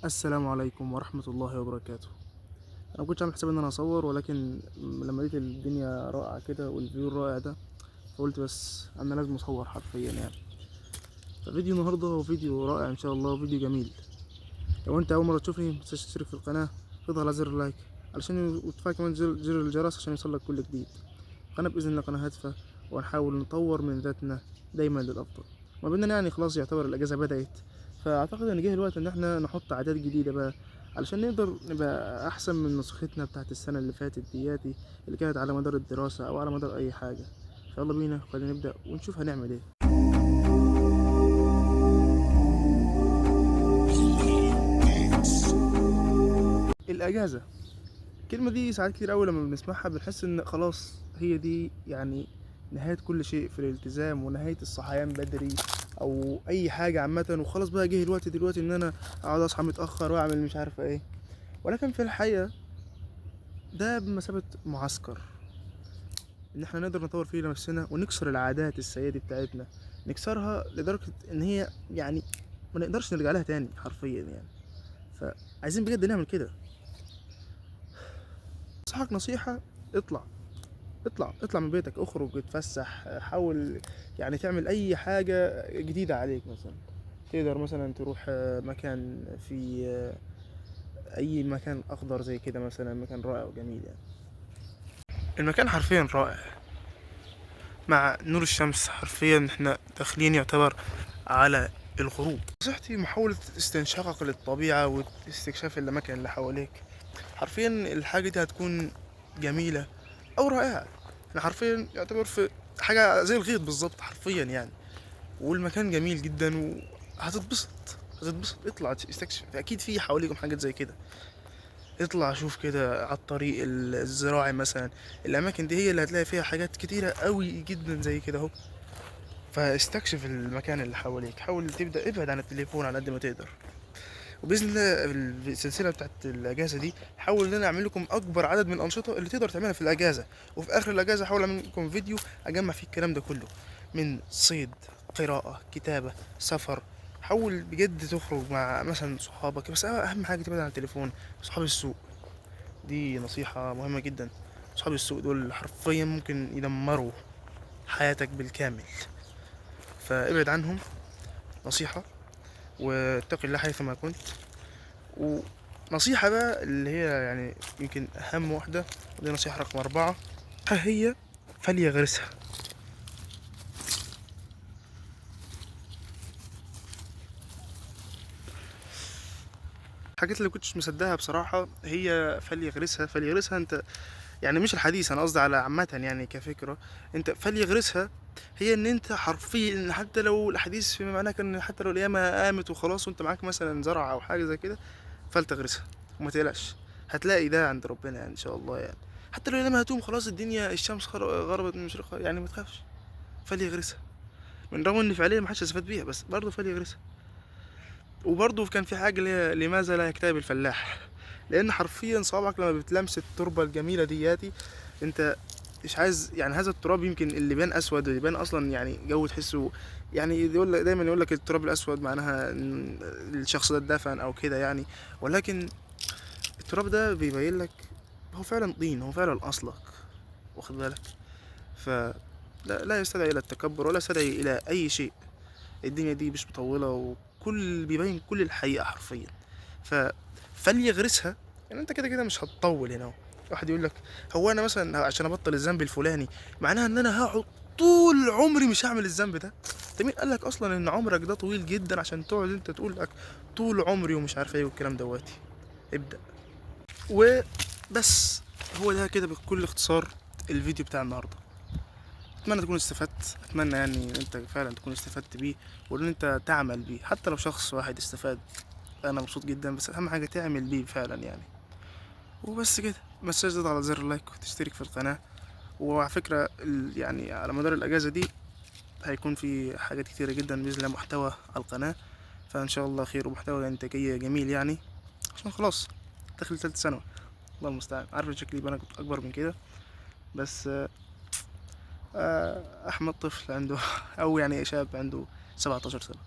السلام عليكم ورحمة الله وبركاته. انا مكنتش عامل حساب ان انا اصور، ولكن لما لقيت الدنيا رائعة كده والفيو الرائع ده، فقلت بس انا لازم اصور حرفيا يعني. ففيديو النهاردة هو فيديو رائع ان شاء الله، فيديو جميل. لو انت اول مرة تشوفني متنساش تشترك في القناة، تضغط على زر اللايك علشان وتفعل كمان زر الجرس عشان يوصلك كل جديد. القناة بإذن الله قناة هادفة، وهنحاول نطور من ذاتنا دايما للأفضل. ما بيننا يعني خلاص يعتبر الأجازة بدأت، فأعتقد إن جه الوقت إن احنا نحط عادات جديدة بقى علشان نقدر نبقى أحسن من نسختنا بتاعت السنة اللي فاتت دياتي، اللي كانت على مدار الدراسة أو على مدار أي حاجة. فيلا بينا خلينا نبدأ ونشوف هنعمل ايه. الأجازة، الكلمة دي ساعات كتير أوي لما بنسمعها بنحس إن خلاص هي دي يعني نهاية كل شيء في الالتزام ونهاية الصحيان بدري أو أي حاجة عامة، وخلاص بقى جه الوقت دلوقتي إن أنا أقعد أصحى متأخر وأعمل مش عارفة إيه. ولكن في الحقيقة ده بمثابة معسكر، إن إحنا نقدر نطور فيه نفسنا ونكسر العادات السيئة دي بتاعتنا، نكسرها لدرجة إن هي يعني ما نقدرش نرجع لها تاني حرفيا يعني. فعايزين بجد نعمل كده. أنصحك نصيحة: اطلع اطلع من بيتك، اخرج اتفسح، حاول يعني تعمل اي حاجة جديدة عليك. مثلا تقدر مثلا تروح مكان في اي مكان اخضر زي كده، مثلا مكان رائع وجميل يعني. المكان حرفيا رائع مع نور الشمس، حرفيا احنا داخلين يعتبر على الغروب. نصيحتي محاولة استنشاقك للطبيعة واستكشاف الأماكن اللي حواليك. حرفيا الحاجة دي هتكون جميلة أو رائعة. احنا حرفيا يعتبر في حاجة زي الغيط بالظبط حرفيا يعني. والمكان جميل جدا وهتتبسط. اطلع استكشف، اكيد في حواليكم حاجات زي كده. اطلع شوف كده على الطريق الزراعي مثلا، الاماكن دي هي اللي هتلاقي فيها حاجات كتيرة قوي جدا زي كده اهو. فاستكشف المكان اللي حواليك، حاول تبدا ابعد عن التليفون على قد ما تقدر. وباذن الله السلسله بتاعت الاجازه دي حاول ان انا اعمل لكم اكبر عدد من الانشطه اللي تقدر تعملها في الاجازه، وفي اخر الاجازه احاول اعمل لكم فيديو اجمع فيه الكلام ده كله، من صيد، قراءه، كتابه، سفر. حاول بجد تخرج مع مثلا صحابك، بس اهم حاجه تبعد عن التليفون. صحاب السوق دي نصيحه مهمه جدا. صحاب السوق دول حرفيا ممكن يدمروا حياتك بالكامل، فابعد عنهم. نصيحه. واتق الله حيثما كنت. ونصيحة بقى اللي هي يعني يمكن أهم واحدة، ودي نصيحة رقم 4، هي فليغرسها. الحاجات اللي كنتش مصدقها بصراحة هي فليغرسها انت. يعني مش الحديث، انا قصدي على عامة يعني كفكرة. انت فليغرسها هي ان انت حرفيا إن حتى لو الحديث فيما معناه كان حتى لو القيامة قامت وخلاص وانت معاك مثلا زرعة او حاجة زي كده، فلتغرسها وما تقلقش. هتلاقي ده عند ربنا يعني ان شاء الله يعني. حتى لو لما هتقوم خلاص الدنيا الشمس غربت من مشرقها يعني، ما تخافش. فليغرسها. من رغم ان فعليا ما حدش استفاد بيها، بس برضه فليغرسها. وبرضه كان في حاجه اللي هي لماذا لا يكتئب الفلاح. لان حرفيا صوابعك لما بتلمس التربه الجميله دياتي، انت مش عايز يعني هذا التراب يمكن اللي بان اسود، اللي بان اصلا يعني جو تحسه يعني يقول لك دايما، يقول لك التراب الاسود معناها ان الشخص ده اتدفن او كده يعني. ولكن التراب ده بيبين لك هو فعلا طين، هو فعلا اصلك، واخد بالك. ف لا يستدعي الى التكبر ولا يستدعي الى اي شيء. الدنيا دي مش مطولة، وكل بيبين كل الحقيقة حرفيا. ف فليغرسها. يعني انت كده كده مش هتطول هنا اهو. واحد يقول لك هو انا مثلا عشان ابطل الذنب الفلاني معناها ان انا هقعد طول عمري مش هعمل الذنب ده؟ انت مين قال لك اصلا ان عمرك ده طويل جدا عشان تقعد انت تقول لك طول عمري ومش عارف ايه والكلام دواتي؟ ابدأ وبس. هو ده كده بكل اختصار الفيديو بتاع النهارده. اتمنى تكون استفدت، اتمنى يعني ان انت فعلا تكون استفدت بيه، وان انت تعمل بيه. حتى لو شخص واحد استفاد انا مبسوط جدا، بس اهم حاجه تعمل بيه فعلا يعني. وبس كده. ما تنساش تضغط على زر اللايك وتشترك في القناه. وعلى فكره يعني على مدار الاجازه دي هيكون في حاجات كتيره جدا باذن الله، محتوى على القناه. فان شاء الله خير ومحتوى انتاجيه جميل يعني، عشان خلاص داخل تالتة ثانوي. الله المستعان. عارف شكلي يبقى انا كنت اكبر من كده، بس احمد طفل عنده او يعني شاب عنده 17 سنه.